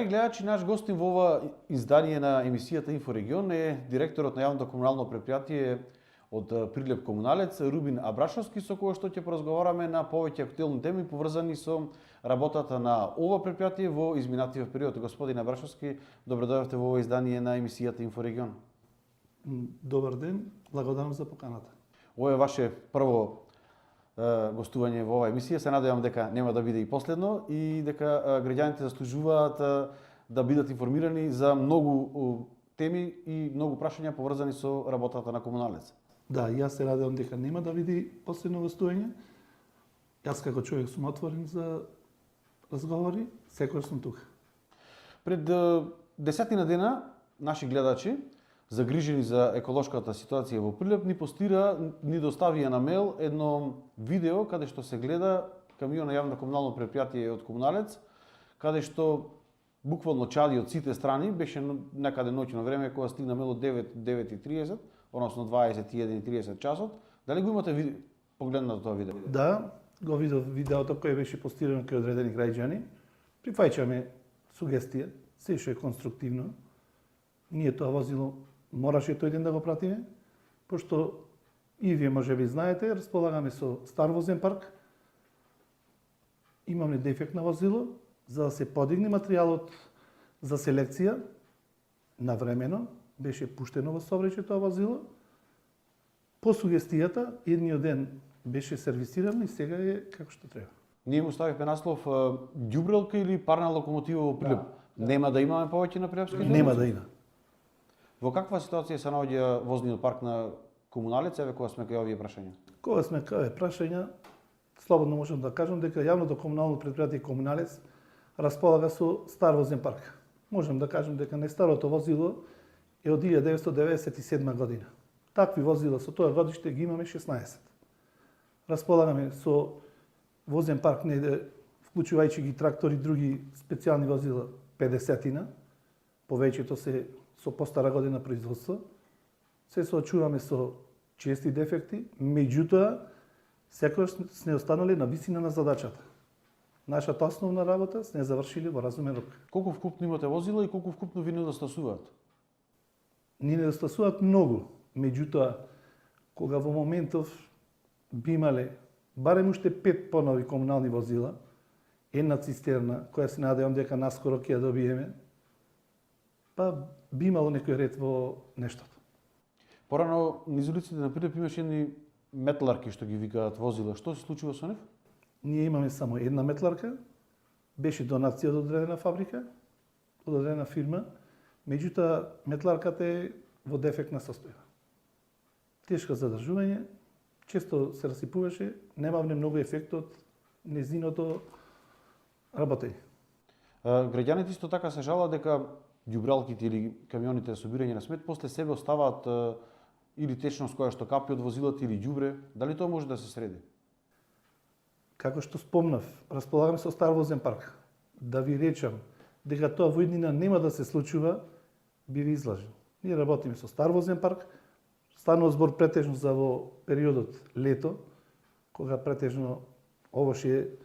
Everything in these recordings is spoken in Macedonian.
Драги гледачи, наш гостин во ова издание на емисијата Инфорегион е директорот на јавното комунално предпријатие од Прилеп Комуналец, Рубин Абрашовски, со кој што ќе поразговараме на повеќе актуелни теми поврзани со работата на ова предпријатие во изминатиот период. Господин Абрашовски, добро дојдовте во ова издание на емисијата Инфорегион. Добар ден, благодарам за поканата. Ова е ваше прво гостување во оваа емисија. Се надевам дека нема да биде и последно и дека граѓаните заслужуваат да бидат информирани за многу теми и многу прашања поврзани со работата на Комуналец. Да, јас се надевам дека нема да биде последно гостување. Јас како човек сум отворен за разговори, секогаш сум тука. Пред десетина дена наши гледачи, загрижени за еколошката ситуација во Прилеп, ни доставија на мејл едно видео каде што се гледа камион на јавно комунално предпријатие од Комуналец, каде што буквално чади од сите страни, беше некаде ноќно време кога стигна мејл од 9:30, односно 21:30 часот. Дали го имате погледнато тоа видео? Да, го видов видеото кој беше постирано кај одредени граѓани. Прифаќаме сугестија, се што е конструктивно. Ние тоа возило мораше тој ден да го пратиме, пошто и вие може би знаете, располагаме со стар возен парк, имаме дефект на возило, за да се подигне материјалот за селекција, навремено беше пуштено во сообраќај тоа возило. По сугестијата, едниот ден беше сервисирано и сега е како што треба. Ние му ставивме наслов ѓубрелка или парна локомотива во Прилеп. Да. Нема да имаме повеќе на прилепски делници? Нема да има. Во каква ситуација се наоѓа возниот парк на Комуналец, еве кога сме кај овие прашања? Кога сме кај прашања, слободно можам да кажам дека јавното комунално предпријатие Комуналец располага со стар возен парк. Можам да кажам дека најстарото возило е од 1997 година. Такви возила со тоа годиште ги имаме 16. Располагаме со возен парк неде, вклучувајќи ги трактори и други специјални возила, 50-тина. Повеќето се со постара година производство. Се соочуваме со чести дефекти, меѓутоа секогаш сме останали на висина на задачата. Нашата основна работа сме завршили во разумен рок. Колку вкупно имате возила и колку вкупно ви недостасуваат? Ни недостасуваат многу, меѓутоа кога во моментов би имале барем уште 5 понови комунални возила, една цистерна која се надевам дека наскоро ќе ја добиеме, па би имало некој ред во нештото. Порано низ улиците на Прилеп имаше едни метларки што ги викаат возила. Што се случува со нив? Ние имаме само една метларка, беше донација од одредена фабрика, од одредена фирма, меѓутоа метларката е во дефектна состојба. Тешко задржување, често се расипуваше, немавме многу ефект од незиното работење. Граѓаните исто така се жалат дека ѓубралките или камионите за собирање на смет после себе оставаат или течност која што капи од возилата или ѓубре. Дали тоа може да се среди? Како што спомнав, располагаме со стар возен парк. Да ви речам дека тоа во иднина нема да се случува, би ви излажил. Ние работиме со стар возен парк, станува збор претежно за во периодот лето, кога претежно овоше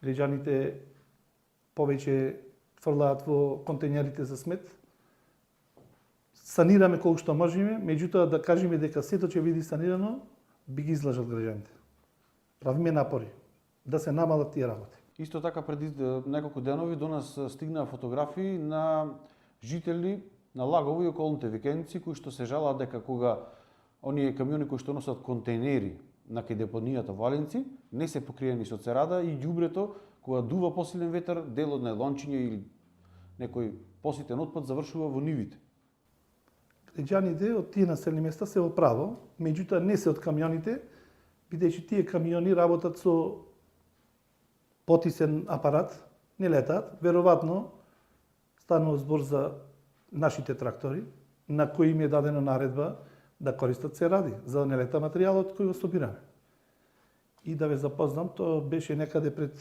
граѓаните повеќе фрлаат во контејнерите за смет. Санираме колку што можеме, меѓутоа да кажеме дека сето ќе биде санирано, би ги излажал граѓаните. Правиме напори да се намалат тие работи. Исто така преди неколку денови до нас стигнаа фотографии на жители на Лагово и околните викендици кои што се жалаат дека кога оние камиони кои што носат контејнери на кај депонијата во Алинци не се покриени со церада и ѓубрето кога дува посилен ветер, дел од најлончиња или некој поситен отпад завршува во нивите. Граѓаните од тие населени места се во право, меѓутоа не се од камионите, бидејќи тие камиони работат со потисен апарат, не летаат, веројатно станува збор за нашите трактори, на кои им е дадена наредба да користат церади, за да не лета материјалот кој го собираме. И да ве запознам, тоа беше некаде пред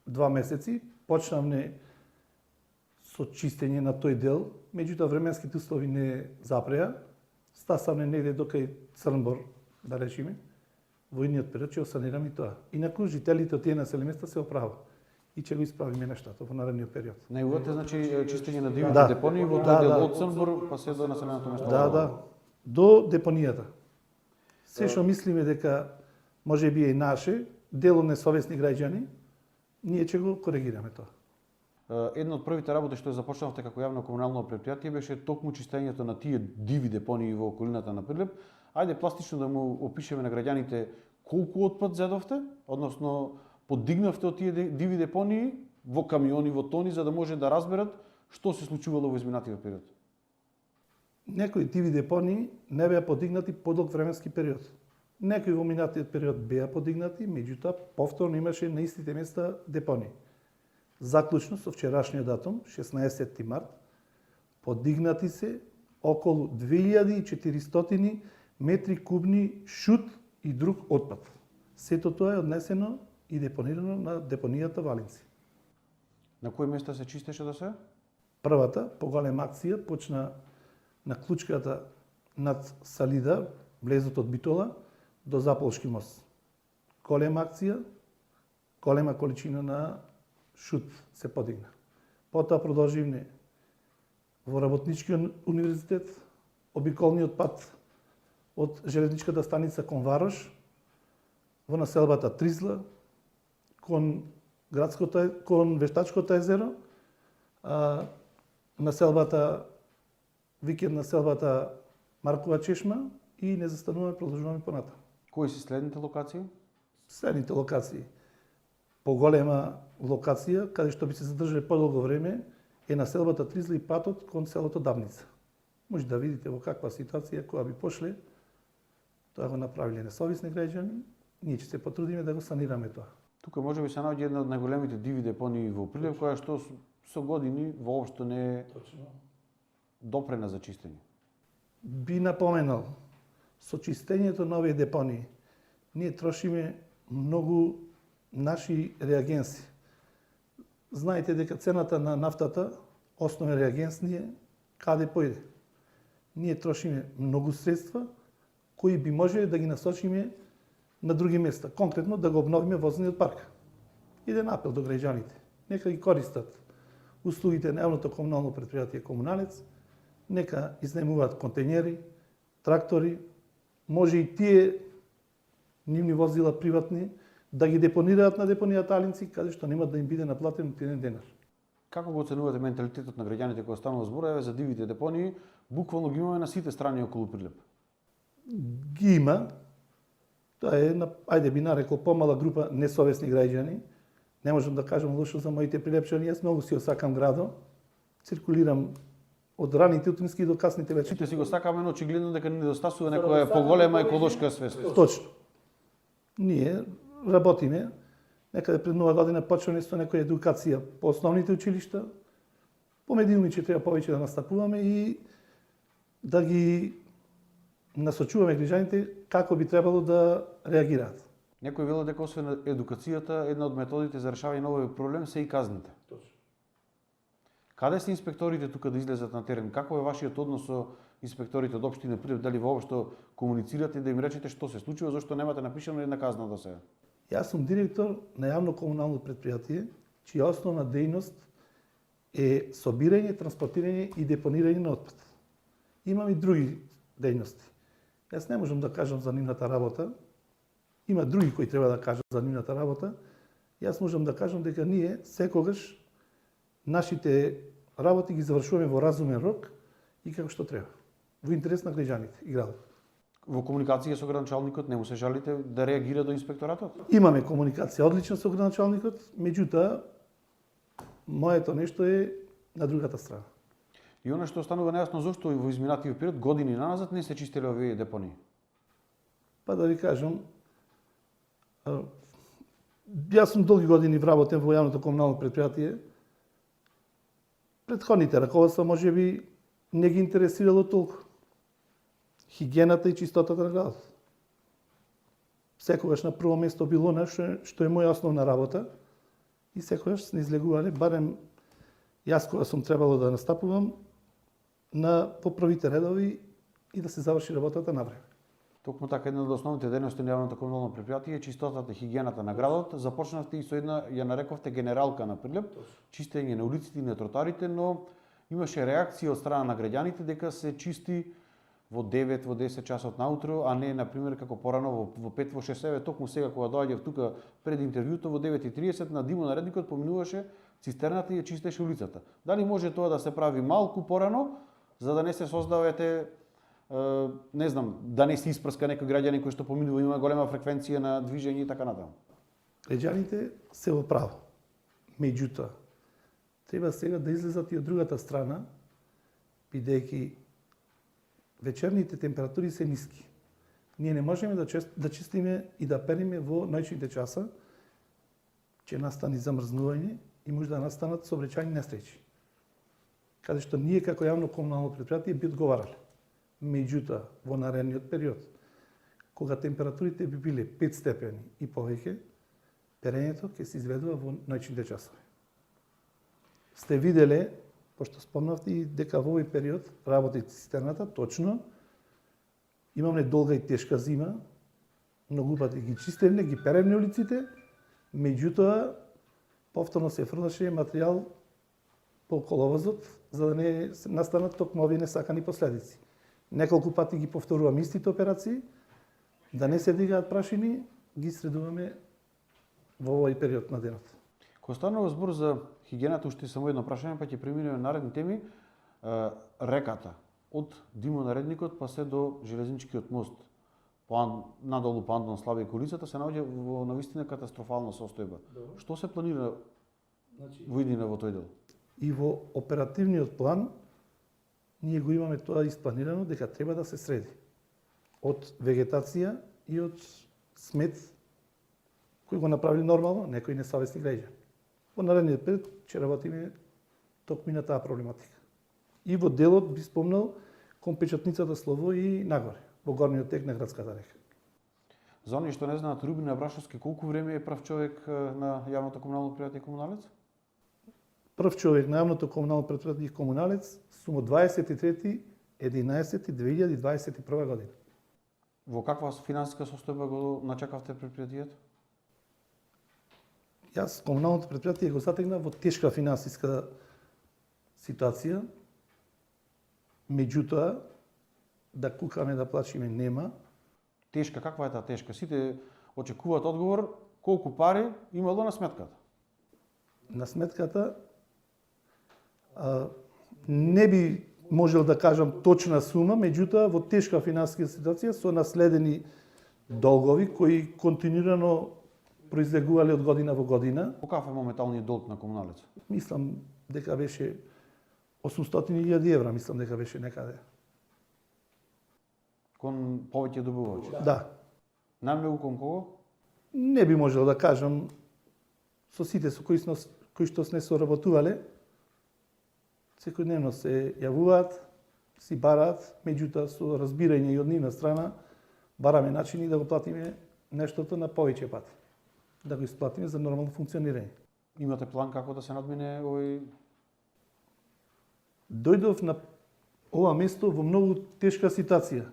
2 месеци, почнавме со чистење на тој дел, меѓутоа временските услови не запреа, стасавме негде до кај Црнбор, да речеме, во идниот период ќе осанираме и тоа. Инаку жителите од тие населени места се оправа. и ќе го исправиме нештата во наредниот период. Најувате, значи, чистење на дивите Да. депонии во Да, тој дел да. од Црнбур, па се до населеното место. Да. До депонијата. Се што мислиме дека може би е наше, дел од несовесни граѓани, ние ќе го коригираме тоа. Една од првите работи што започнавте како јавно комунално предпријатие беше токму чистењето на тие диви депонии во околината на Прилеп. Ајде пластично да му опишеме на граѓаните колку отпад зедовте, односно подигнавте од тие диви депонии во камиони, во тони, за да може да разберат што се случувало во изминатиот период. Некои диви депонии не беа подигнати подолг временски период. Некои во минатиот период беа подигнати, меѓутоа повторно имаше на истите места депонии. Заклучно со вчерашниот датум, 16 март, подигнати се околу 2400 метри кубни шут и друг отпад. Сето тоа е однесено и депонирано на депонијата Валинци. На кои места се чистеше до сега? Првата поголема акција почна на клучката над Салида, влезот од Битола, до Заполшки мост. Голема акција, голема количина на шут се подигна. Потоа продолживме во Работничкиот универзитет, обиколниот пат од железничката станица кон Варош, во населбата Тризла, кон Вештачкото езеро, викенд населбата Маркова чешма и не застануваме, продолжуваме понатаму. Кои се следните локации? Следните локации. Поголема локација, каде што би се задржале подолго време, е населбата Тризла и патот кон селото Давница. Може да видите во каква ситуација која би пошле, тоа го направиле несовесни граѓани, ние ќе се потрудиме да го санираме тоа. Тука може би се наоѓа една од најголемите диви депонии во Прилеп, која што со години воопшто не е допрена за чистење. Би напоменал, со чистењето на овие депонии, ние трошиме многу наши реагенси. Знаете дека цената на нафтата, основен реагенс ни е каде појде. Ние трошиме многу средства, кои би можеле да ги насочиме на други места, конкретно да го обновиме возниот парк. Иден апел до граѓаните. Нека ги користат услугите на јавното комунално предпријатие Комуналец, нека изнемуваат контејнери, трактори, може и тие нивни возила приватни да ги депонираат на депонијата Алинци, каде што нема да им биде наплатен нити еден денар. Како го оценувате менталитетот на граѓаните кои станува збор, еве за дивите депонии, буквално ги имаме на сите страни околу Прилеп? Ги има. Тоа е, ајде би нарекол, помала група несовесни граѓани. Не можам да кажам лошо за моите прилепчани, јас многу си осакам градо. Циркулирам од раните утрински до касните вечери. Сите си го сакаме, но очигледно дека не недостасува некоја поголема еколошка свест. Точно. Ние работиме, некаде пред нова година почнеме со некоја едукација по основните училишта, по медиуми че треба повеќе да настапуваме и да ги насочуваме граѓаните како би требало да реагираат. Некој велат дека освен едукацијата, една од методите за решавање на овој проблем се и казните. Точно. Каде се инспекторите тука да излезат на терен? Како е вашиот однос со инспекторите од општина Прилеп? Дали воопшто комуницирате да им речете што се случува, зашто немате напишано една казна до сега? Јас сум директор на јавно комунално предпријатие, чија основна дејност е собирање, транспортирање и депонирање на отпад. Имам и други дејности. Јас не можам да кажам за нивната работа, има други кои треба да кажат за нивната работа. Јас можам да кажам дека ние секогаш нашите работи ги завршуваме во разумен рок и како што треба, во интерес на граѓаните и градот. Во комуникација со градоначалникот не му се жалите да реагира до инспекторатот? Имаме комуникација одлична со градоначалникот, меѓутоа моето нешто е на другата страна. И она што останува нејасно зошто во изминатиот период години наназад не се чистеле овие депонии. Па да ви кажам, јас сум долги години вработен во јавното комунално предпријатие. Претходните раководства може би не ги интересирало толку хигиената и чистотата на градот. Секогаш на прво место било нешто што е моја основна работа и секогаш не излегувале, барем јас кога сум требало да настапувам, по првите редови и да се заврши работата на време. Токму така една од основните дејности на јавното комунално претпријатие е чистотата и хигиената на градот. Започнавте и со една, ја нарековте генералка на Прилеп, чистење на улиците и на тротарите, но имаше реакција од страна на граѓаните дека се чисти во 9, во 10 часот наутро, а не, например, како порано во 5, во 6, еве, токму сега кога доаѓав тука пред интервјуто во 9:30 на димонаредникот поминуваше цистерната и ја чистеше улицата. Дали може тоа да се прави малку порано, за да не се создавате, не знам, да не се испрска некој граѓанин кој што поминува, има голема фреквенција на движење и така натаму? Граѓаните се во право. Меѓутоа, треба сега да излезат и од другата страна, бидејќи вечерните температури се ниски. Ние не можеме да чистиме и да периме во ноќните часа, ќе настани замрзнување и може да настанат сообраќајни несреќи. Каде што ние како јавно комунално претпријатие би одговарале. Меѓутоа, во наредниот период, кога температурите би биле 5 степени и повеќе, перењето ќе се изведува во ноќните часови. Сте виделе, пошто спомнавте и дека во овој период работи цистерната, точно, имаме долга и тешка зима, многу пати ги чистевме, ги перевме улиците, меѓутоа, повторно се фрлаше материјал по коловозот, за да не настанат токму овие несакани последици. Неколку пати ги повторуваме истите операции, да не се дигаат прашини, ги средуваме во овој период на денот. Кога станува збор за хигиената, уште само едно прашање, па ќе преминеме наредни теми. Реката, од димонаредникот па се до железничкиот мост, надолу по Антон Славејко улицата, се наоѓа во навистина катастрофална состојба. Што се планира во иднина во тој дел? И во оперативниот план ние го имаме тоа испланирано дека треба да се среди од вегетација и од смет кој го направили нормално некои несавесни граѓани. Во наредниот период ќе работиме токму на таа проблематика. И во делот би спомнал кон печатницата Слово и нагоре, во горниот тек на градската река. За оние што не знаат, Рубин Абрашовски колку време е прв човек на јавното комунално претпријатие Комуналец? Прв човек на јавното комунално претпријатие Комуналец сум од 23.11.2021 година. Во каква финансиска состојба го начекавте претпријатието? Јас комуналното претпријатие го затегнав во тешка финансиска ситуација, меѓутоа да кукаме да плачиме нема. Тешка, каква е таа тешка? Сите очекуваат одговор колку пари имало на сметката. На сметката не би можел да кажам точна сума, меѓутоа во тешка финансиска ситуација со наследени долгови кои континуирано произлегувале од година во година. Каков е моменталниот долг на Комуналец? Мислам дека беше 800.000 евра, мислам дека беше некаде. Кон повеќе добувачи? Да. Најмногу кон кого? Не би можел да кажам со сите со кои што сме соработувале. Секојдневно се јавуваат, си бараат, меѓутоа со разбирање и од нивна страна бараме начини да го платиме нештото на повеќе пати. Да го исплатиме за нормално функционирање. Имате план како да се надмине овој? Дојдов на ова место во многу тешка ситуација.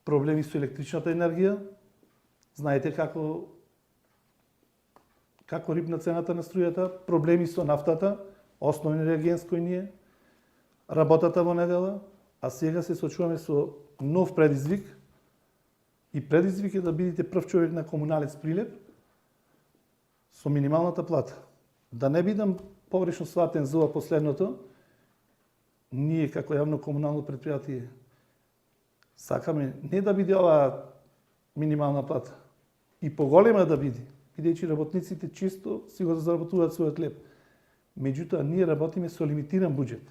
Проблеми со електричната енергија. Знаете како рипна цената на струјата, проблеми со нафтата, основен реагенс кој ни е, работата во недела, а сега се соочуваме со нов предизвик. И предизвик е да бидете прв човек на Комуналец Прилеп со минималната плата. Да не бидам погрешно сватен за ова последното, ние како јавно комунално претпријатие сакаме не да биде оваа минимална плата, и поголема да биде, бидејќи работниците чисто си го заработуваат својот леп. Меѓутоа, ние работиме со лимитиран буџет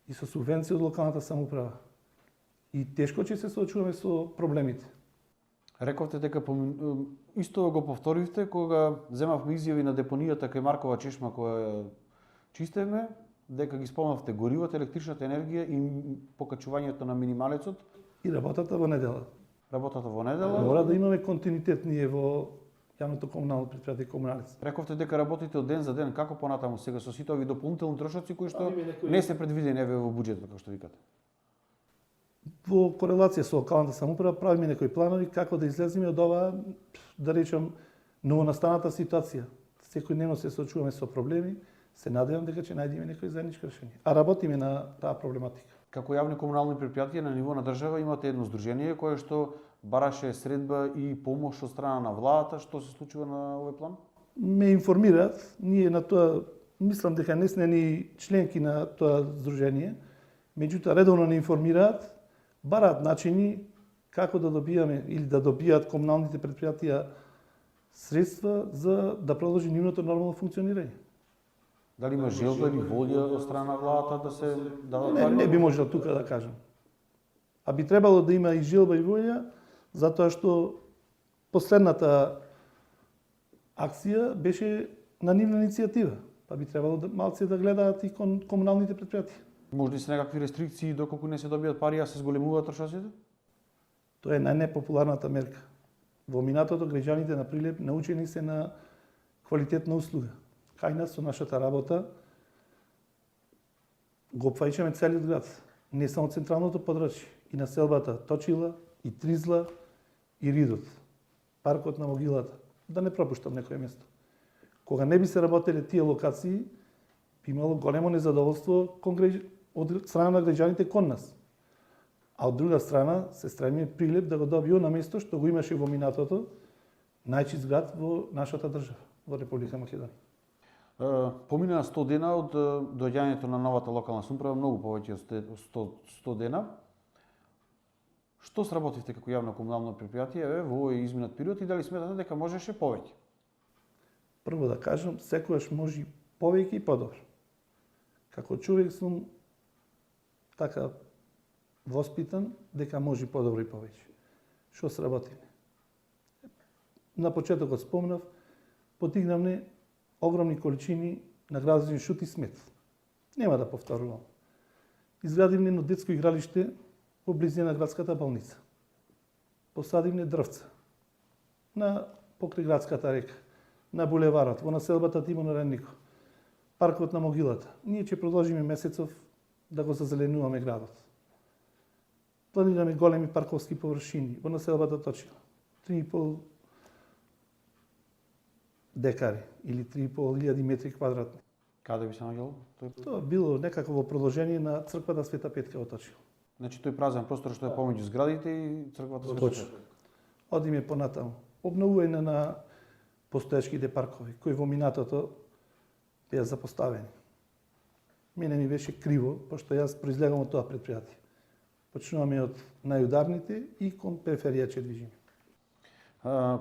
и со субвенција од локалната самоуправа. И тешко ќе се соочуваме со проблемите. Рековте дека исто го повторивте кога земавме изјави на депонијата кај Маркова чешма која чистевме, дека ги спомнавте горивото, електричната енергија и покачувањето на минималецот. И работата во недела. Работата во недела. Мора да имаме континуитет ние во јавното комунално претпријатие Комуналец. Рековте дека работите од ден за ден, како понатаму сега со сите овие дополнителни трошоци кои што не се предвидени еве во буџетот, како што викате? во корелација со локалната самоуправа правиме некои планови како да излеземе од оваа, да речам, новонастаната ситуација. Секојдневно се соочуваме со проблеми, се надевам дека ќе најдеме некои заеднички решенија. А работиме на таа проблематика. Како јавни комунални предпријатија на ниво на држава имате едно здружение кое што бараше средба и помош од страна на владата. Што се случува на овој план? Ме информираат, ние на тоа, мислам дека не сме ни членки на тоа здружение, меѓутоа редовно не информираат, бараат начини како да добијаме или да добијат комуналните предпријатија средства за да продолжи нивното нормално функционирање. Дали има желба или волја од страна на владата да се дадат пари? Не би можел тука да кажам. А би требало да има и желба и волја, затоа што последната акција беше на нивна иницијатива. Па би требало да малце да гледаат и комуналните предпријатија. Може ли се некакви рестрикции доколку не се добијат пари, а се зголемуваат трошоците? Тоа е најнепопуларната мерка. Во минатото граѓаните на Прилеп научени се на квалитетна услуга. Кај нас со нашата работа го опфаќаме целиот град, не само централното подрачје, и населбата Точила, и Тризла, и Ридот, паркот на Могилата, да не пропуштам некое место. Кога не би се работеле тие локации, би имало големо незадоволство од страна на граѓаните кон нас. А од друга страна се стремиме Прилеп да го добие на место што го имаше во минатото најчист град во нашата држава, во Република Македонија. Помина 100 дена од доаѓањето на новата локална самоуправа, многу повеќе од 100 дена. Што сработивте како јавно комунално предпријатие во овој изминат период и дали сметате дека можеше повеќе? Прво да кажам, секогаш може повеќе и подобро. Како човек сум така воспитан дека може подобро и повеќе. Што сработиме? На почетокот спомнав, потигнавме огромни количини на градски шут и смет. Нема да повторувам. Изградивме едно детско игралиште во близина на градската болница. Посадивме дрвца на покрај градската река, на булеварот, во населбата Тимон Ренников, паркот на Могилата. Ние ќе продолжиме месецов да го зазеленуваме градот. Планираме големи парковски површини во населбата Точила. 3,5 декари или 3.500 метри квадратни. Каде би се наоѓало? Тоа било некакво продолжение на црквата Света Петка во Точила. Значи тој празен простор што е помеѓу зградите и црквата Света Точно. Петка. Одиме понатаму. Обновување на постоечките паркови, кои во минатото беа запоставени. Мене ми беше криво, пошто јас произлегам од тоа предпријатие. Почнуваме од најударните и кон периферија ќе движиме.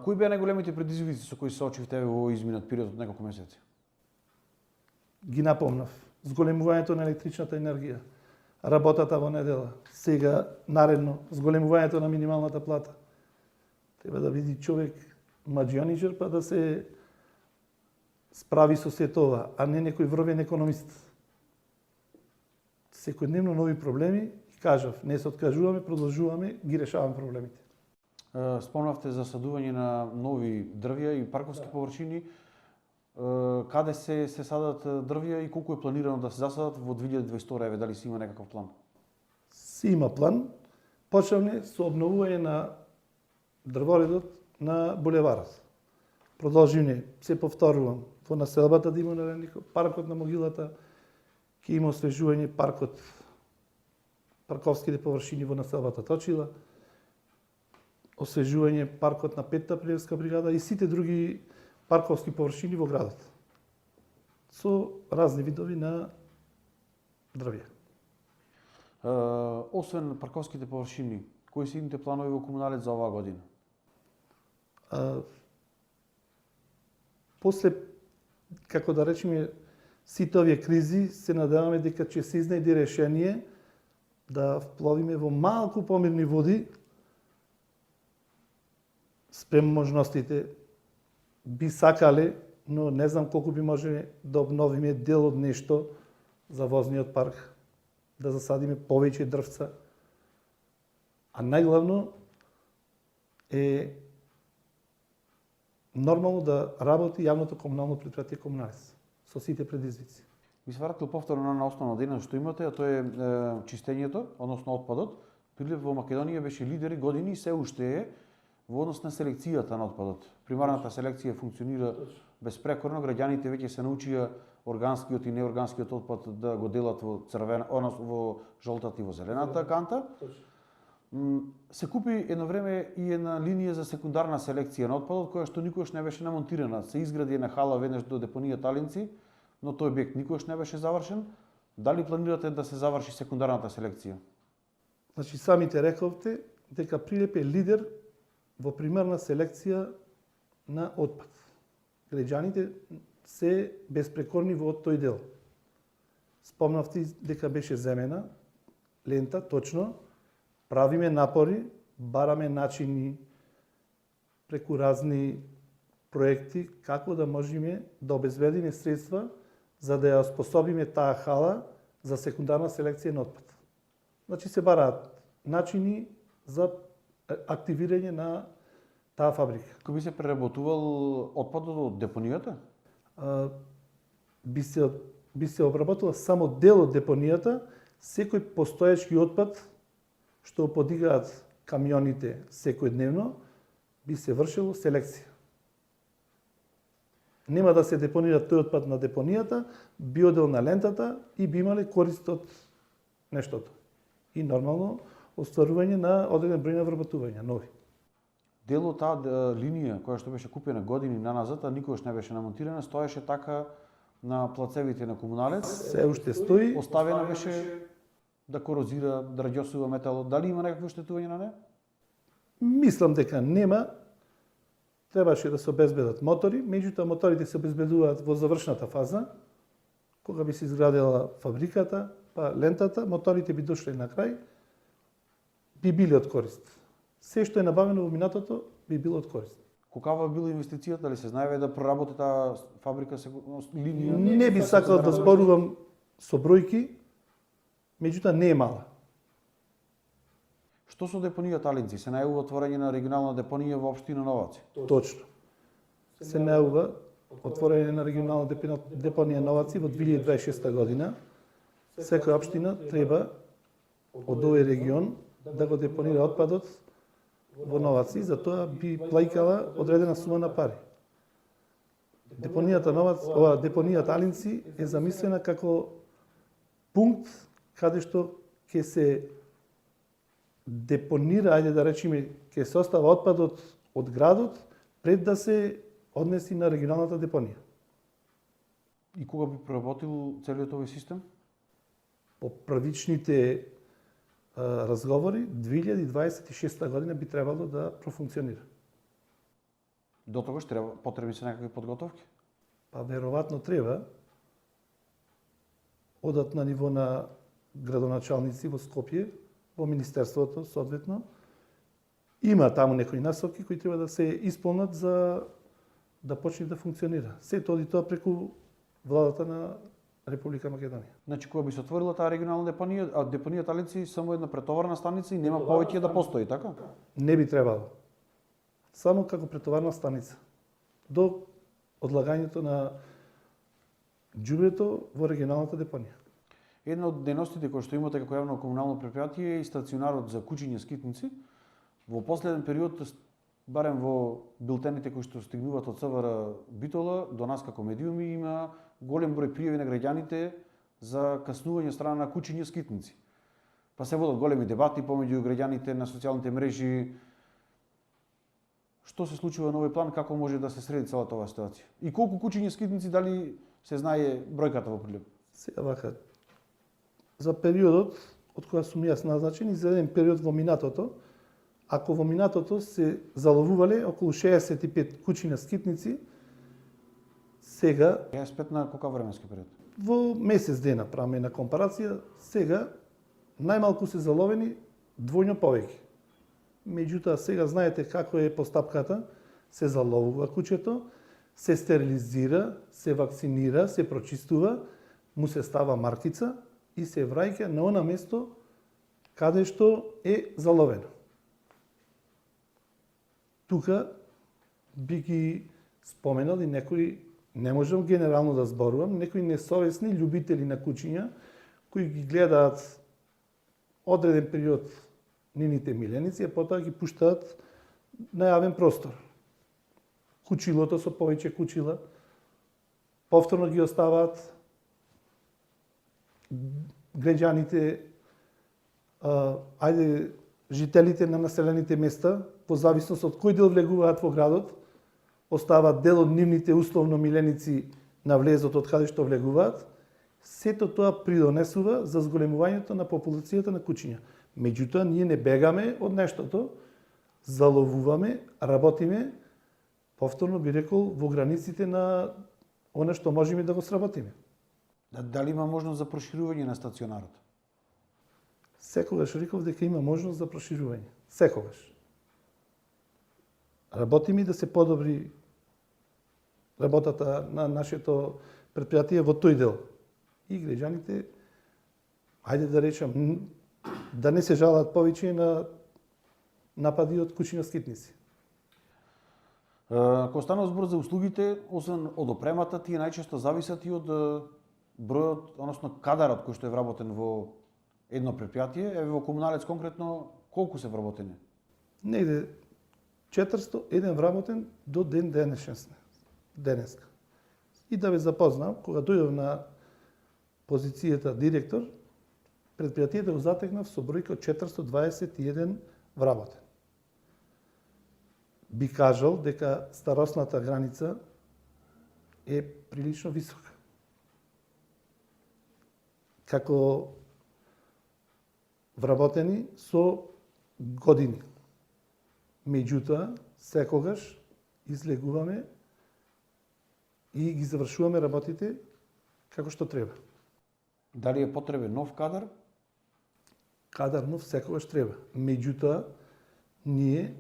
Кои беа најголемите предизвици со кои се соочивте во изминат период од неколку месеци? Ги напомнав. Зголемувањето на електричната енергија, работата во недела, сега наредно зголемувањето на минималната плата. Треба да види човек маџиониџер па да се справи со сето ова, а не некој врвен економист. Секојдневно нови проблеми, и кажав, не се откажуваме, продолжуваме, ги решаваме проблемите. Спомнавте за садување на нови дрвја и парковски површини. Каде се садат дрвја и колку е планирано да се засадат во 2022, дали си има некаков план? Си има план. Почнавме со обновување на дрворедот на булеварот. Продолживме, се повторувам, во населбата Димон Ренников, паркот на Могилата, ќе има освежување парковските површини во населбата Точила, освежување паркот на 5-та априлска бригада и сите други парковски површини во градот. Со разни видови на дрвја. Освен парковските површини, кои се идните планови во комуналец за оваа година? После, како да речеме, сите овие кризи, се надеваме дека ќе се изнајде решение да впловиме во малку помирни води спрем можностите. Би сакале, но не знам колку би можеме да обновиме дел од нешто за возниот парк, да засадиме повеќе дрвца. А најглавно е нормално да работи јавното комунално предпријатие Комуналец со сите предизвици. Ви се вратил повторно на основна дейност што имате, а тоа е чистењето, односно отпадот. Прилеп во Македонија беше лидер и години и се уште е во однос на селекцијата на отпадот. Примарната селекција функционира безпрекорно, граѓаните веќе се научија органскиот и неорганскиот отпад да го делат во црвена, во жолтата и во зелената канта. Се купи едно време и една линија за секундарна селекција на отпадот, која што никогаш не беше намонтирана. Се изгради една хала веднаш до депонија Талинци, но тој објект никогаш не беше завршен. Дали планирате да се заврши секундарната селекција? Значи, самите рековте дека Прилеп е лидер во примерна селекција на отпад. Граѓаните се безпрекорни во тој дел. Спомнавте дека беше земена лента, точно. Правиме напори, бараме начини преку разни проекти како да можеме да обезбедиме средства за да ја способиме таа хала за секундарна селекција на отпад. Значи се бараат начини за активирање на таа фабрика. Кој би се преработувал отпадот од депонијата? Би се обработува само дел од депонијата, секој постоечки отпад што подигаат камионите секојдневно, би се вршило селекција. Нема да се депонира тој отпад на депонијата, би одел на лентата и би имале корист од нештото. И нормално остварување на одреден број на вработувања, нови. Дел од таа линија која што беше купена години наназад, а никогаш не беше намонтирана, стоеше така на плацевите на Комуналец. Се уште стои. Оставена беше да корозира, да раѓосува металот. Дали има некакво оштетување на неа? Мислам дека нема. Требаше да се обезбедат мотори, меѓутоа моторите се обезбедуваат во завршната фаза, кога би се изградила фабриката, па лентата, моторите би дошле на крај, би били од корист. Се што е набавено во минатото би било од корист. Колкава била инвестицијата, дали се знаеве да проработи таа фабрика линија? Не би сакал да зборувам со бројки, меѓутоа не е мала. Што со депонија Талинци? Се најавува отворање на регионална депонија во општина Новаци? Точно. Се најавува отворање на регионална депонија Новаци во 2026 година. Секоја општина треба од овој регион да го депонира отпадот во Новаци, затоа би плаќала одредена сума на пари. Депонијата Новаци, депонија Талинци е замислена како пункт каде што ќе се депонира, ајде да речеме, ќе се остава отпадот од градот пред да се однеси на регионалната депонија. И кога би проработил целиот овој систем? По првичните разговори, 2026 година би требало да профункционира. До тогаш потребни се некакви подготовки? Па веројатно треба. Одат на ниво на градоначалници во Скопје, во Министерството, соодветно. Има таму некои насоки кои треба да се исполнат за да почне да функционира. Се тоа преку владата на Република Македонија. Значи, кога би се отворила таа регионална депонија, а депонија Талинци само една претоварна станица и нема повеќе да постои, така? Не би требало. Само како претоварна станица. До одлагањето на ѓубрето во регионалната депонија. Една од дејностите кои што имате како јавно комунално предпријатие е и стационарот за кучиња скитници. Во последен период, барем во билтените кои што стигнуваат од СВР Битола до нас како медиуми, има голем број пријави на граѓаните за каснување страна на кучиња скитници. Па се водат големи дебати помеѓу граѓаните на социјалните мрежи. Што се случува на овој план, како може да се среди целата оваа ситуација? И колку кучиња скитници, дали се знае бројката во Прилеп? Сега вака, за периодот од кога сум јас назначен и за еден период во минатото, ако во минатото се заловувале околу 65 кучиња скитници, сега 65 на колка временски период? во месец дена правиме на компарација, сега најмалку се заловени двојно повеќе. Меѓутоа сега знаете како е постапката, се заловува кучето, се стерилизира, се вакцинира, се прочистува, му се става маркица и се враќа на она место каде што е заловено. Тука би ги споменал и некои, не можам генерално да зборувам, некои несовесни љубители на кучиња кои ги гледаат одреден период нивните миленици, а потоа ги пуштаат на јавен простор. Кучилото со повеќе кучила, повторно ги оставаат граѓаните, жителите на населените места, по зависност од кој дел влегуваат во градот, оставаат дел од нивните условно миленици на влезот од каде што влегуваат. Сето тоа придонесува за зголемувањето на популацијата на кучиња. Меѓутоа, ние не бегаме од нештото, заловуваме, работиме, повторно би рекол, во границите на оно што можеме да го сработиме. Дали има можност за проширување на стационарот? Секогаш реков дека има можност за проширување. Секогаш. Работиме да се подобри работата на нашето предпријатие во тој дел. И граѓаните, ајде да речам, да не се жалат повеќе на напади од кучиња скитници. Кога станува збор за услугите, освен од опремата, тие најчесто зависат и од бројот, односно кадарот кој што е вработен во едно предпријатие. Еве во Комуналец конкретно колку се вработени? Негде 401 вработен до ден денеска. И да ве запознам, кога дојдов на позицијата директор, предпријатието го затекнав со бројка 421 вработен. Би кажал дека старосната граница е прилично висока. Како вработени со години. Меѓутоа, секогаш излегуваме и ги завршуваме работите како што треба. Дали е потребен нов кадар? Кадар нов секогаш треба. Меѓутоа, ние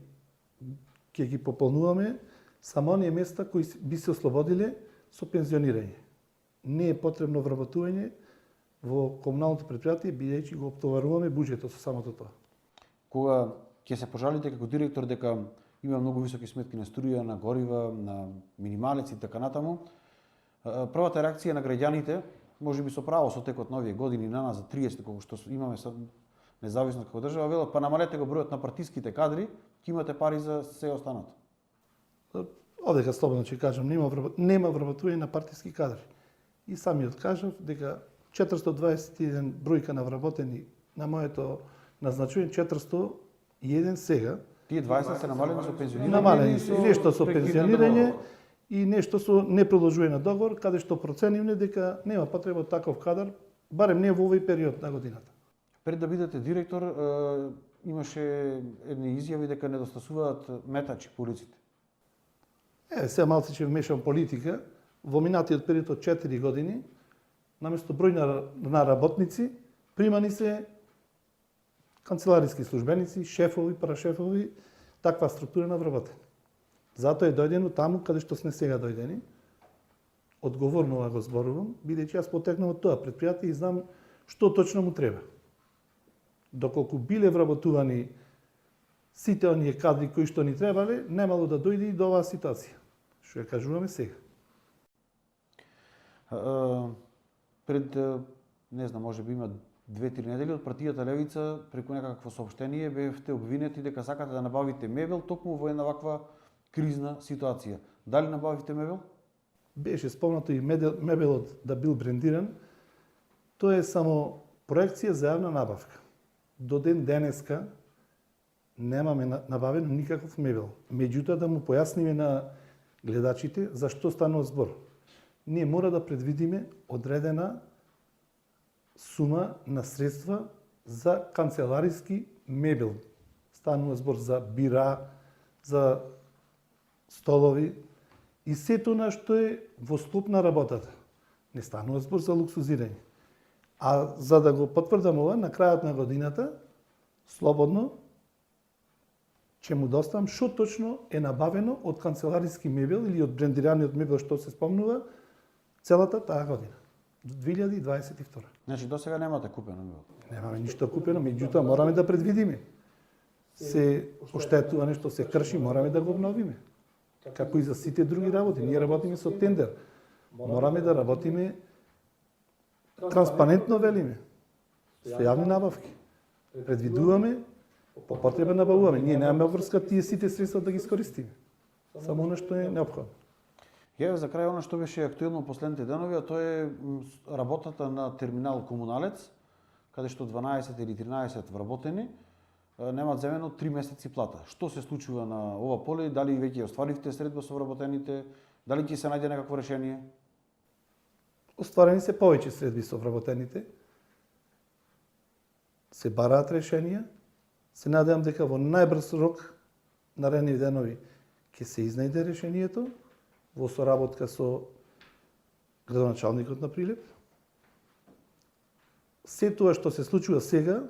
ќе ги пополнуваме само оние места кои би се ослободиле со пензионирање. Не е потребно вработување во комуналното предпријатие, бидејќи го оптоваруваме буџетот со самото тоа. Кога ќе се пожалите како директор дека има многу високи сметки на струја, на горива, на минималец и така натаму, првата реакција на граѓаните, можеби со право со текот на овие години на нас за 30 колку што имаме независно како држава, велат па намалете го бројот на партиските кадри, ќе имате пари за се останато. Одека слободно ќе кажам, нема вработување на партиски кадри. И самиот кажав дека 421 бројка на вработени на моето назначување, 401 сега. Тие 20 се намалени со пензионирање? Намалени се, нешто со пензионирање и нешто со непродолжување на договор, каде што проценивме дека нема потреба од таков кадар, барем не во овој период на годината. Пред да бидете директор, имаше едни изјави дека недостасуваат метачи по улиците. Сега малце ќе вмешам политика. Во минатиот период од 4 години, наместо број на работници, примани се канцелариски службеници, шефови, парашефови, таква структура на вработени. Затоа е дојдено таму каде што сме сега дојдени. Одговорно го зборувам, бидејќи јас потекнав од тоа предпријатие и знам што точно му треба. Доколку биле вработувани сите оние кадри кои што ни требале, немало да дојде и до оваа ситуација. Што ја кажуваме сега. Пред, не знам, може би има 2-3 недели од партијата Левица преку некакво соопштение бевте обвинети дека сакате да набавите мебел токму во една ваква кризна ситуација. Дали набавивте мебел? Беше спомнато и мебелот да бил брендиран. Тоа е само проекција за јавна набавка. До ден денеска немаме набавен никаков мебел. Меѓутоа да му појасниме на гледачите за што станува збор. Ние мора да предвидиме одредена сума на средства за канцелариски мебел. Станува збор за бира, за столови и сето на што е во склоп на работата. Не станува збор за луксузирање. А за да го потврдам ова, на крајот на годината, слободно, ќе му доставам што точно е набавено од канцелариски мебел или од брендираниот мебел што се спомнува целата таа година. 2022. Значи, до сега немате купено мебел? Немаме ништо купено, меѓутоа мораме да предвидиме. Се оштетува нешто, се крши, мораме да го обновиме. Како и за сите други работи. Ние работиме со тендер. Мораме да работиме транспарентно, велиме. Со јавни набавки. Предвидуваме По потреба набавуваме. Ние немаме врска тие сите средства да ги искористиме. Само оно што е неопходно. Ја за крај оно што беше актуелно последните денови, а тоа е работата на терминал Комуналец, каде што 12 или 13 вработени немаат земено 3 месеци плата. Што се случува на ова поле? Дали веќе остваривте средба со вработените? Дали ќе се најде некакво решение? Остварени се повеќе средби со вработените. Се бараат решенија. Се надевам дека во најбрз рок, наредни денови, ќе се изнајде решението во соработка со градоначалникот на Прилеп. Се тоа што се случува сега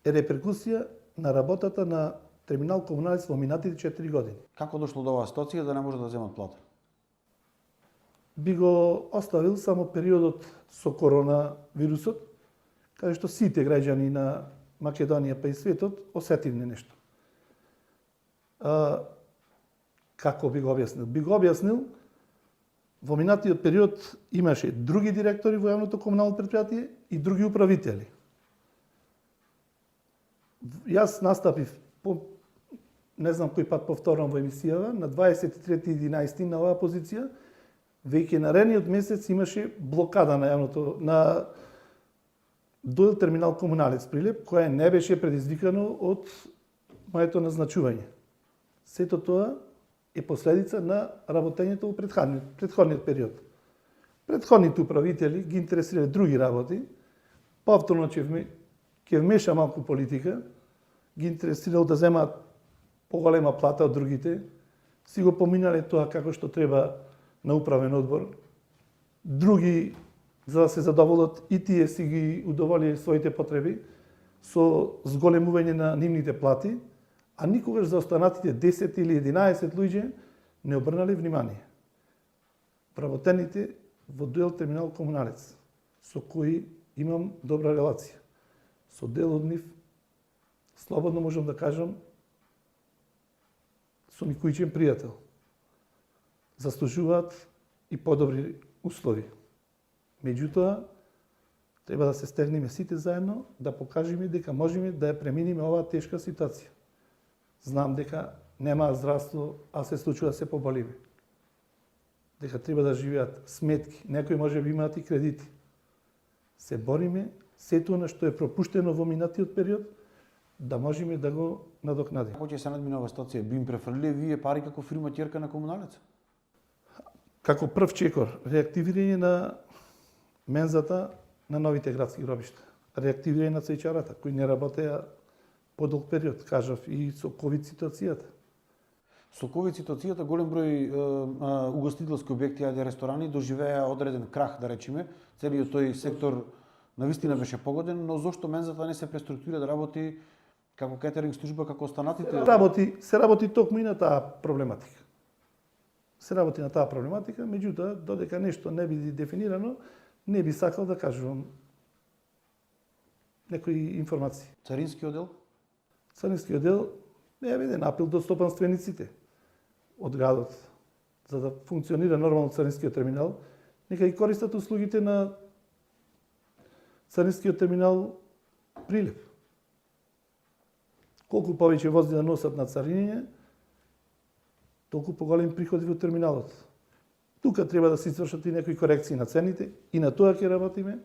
е реперкусија на работата на терминал Комуналец во минатите 4 години. Како дошло до оваа ситуација да не може да земат плата? Би го оставил само периодот со коронавирусот, каде што сите граѓани на Македонија па и светот осетивме нешто. Како би го објаснил? Би го објаснил, во минатиот период имаше други директори во јавното комунално предпријатие и други управители. Јас настапив, не знам кој пат повторам во емисијава, на 23.11 на оваа позиција, веќе наредниот месец имаше блокада на јавното, на до терминал Комуналец Прилеп, која не беше предизвикано од моето назначување. Сето тоа е последица на работењето во претходниот период. Претходните управители ги интересирале други работи, повторно ќе вмеша малку политика, ги интересирало да земаат поголема плата од другите, си го поминале тоа како што треба на управен одбор. Други, за да се задоволат и тие си ги удоволиле своите потреби со зголемување на нивните плати, а никогаш за останатите 10 или 11 луѓе не обрнале внимание. Вработените во дуел терминал Комуналец, со кои имам добра релација. Со дел од нив, слободно можам да кажам, сум и кујчен пријател. Заслужуваат и подобри услови. Меѓутоа, треба да се стегнеме сите заедно, да покажеме дека можеме да ја преминиме оваа тешка ситуација. Знам дека нема здравство, а се случува се поболиме. Дека треба да живеат сметки, некои може би имаат и кредити. Се бориме сето на што е пропуштено во минатиот период, да можеме да го надокнадиме. Како ќе се надмине оваа ситуација? Би им префрлиле вие пари како фирма ќерка на Комуналец? Како прв чекор, реактивирање на мензата на новите градски гробишта. Реактивирање на цејчарата, кои не работеа подолг период, кажав, и со ковид ситуацијата. Со ковид ситуацијата голем број угостителски објекти, ајде ресторани, доживеа одреден крах, да речеме. Целиот тој сектор навистина беше погоден, но зошто мензата не се преструктурира да работи како кетеринг служба, како останатите? Се работи токму и на таа проблематика. Се работи на таа проблематика, меѓутоа, додека нешто не биде дефинирано, не би сакал да кажувам некои информации. Царински оддел? Царински оддел е еден апел до стопанствениците од градот, за да функционира нормално царинскиот терминал, нека и користат услугите на царинскиот терминал Прилеп. Колку повеќе возила носат на цариниње, толку поголеми приходи во терминалот. Тука треба да се извршат и некои корекции на цените, и на тоа ќе работиме,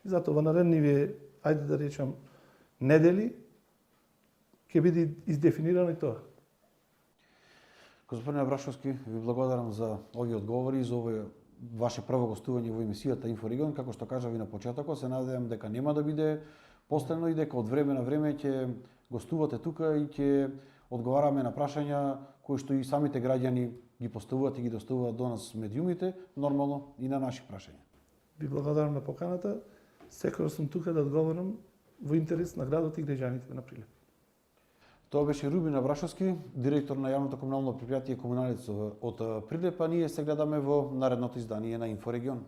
и затоа во наредниве, ајде да речам, недели, ќе биде издефинирано и тоа. Господине Абрашовски, ви благодарам за овие одговори и за овој ваше прво гостување во емисијата Инфорегион. Како што кажав и на почетокот, се надевам дека нема да биде постојано и дека од време на време ќе гостувате тука и ќе одговараме на прашања кои што и самите граѓани ги поставуваат и ги доставуваат до нас медиумите, нормално и на наши прашања. Ви благодарам на поканата. Секогаш сум тука да одговорам во интерес на градот и граѓаните на Прилеп. Тоа беше Рубин Абрашовски, директор на јавното комунално предпријатие Комуналец од Прилеп, а ние се гледаме во наредното издание на Инфорегион.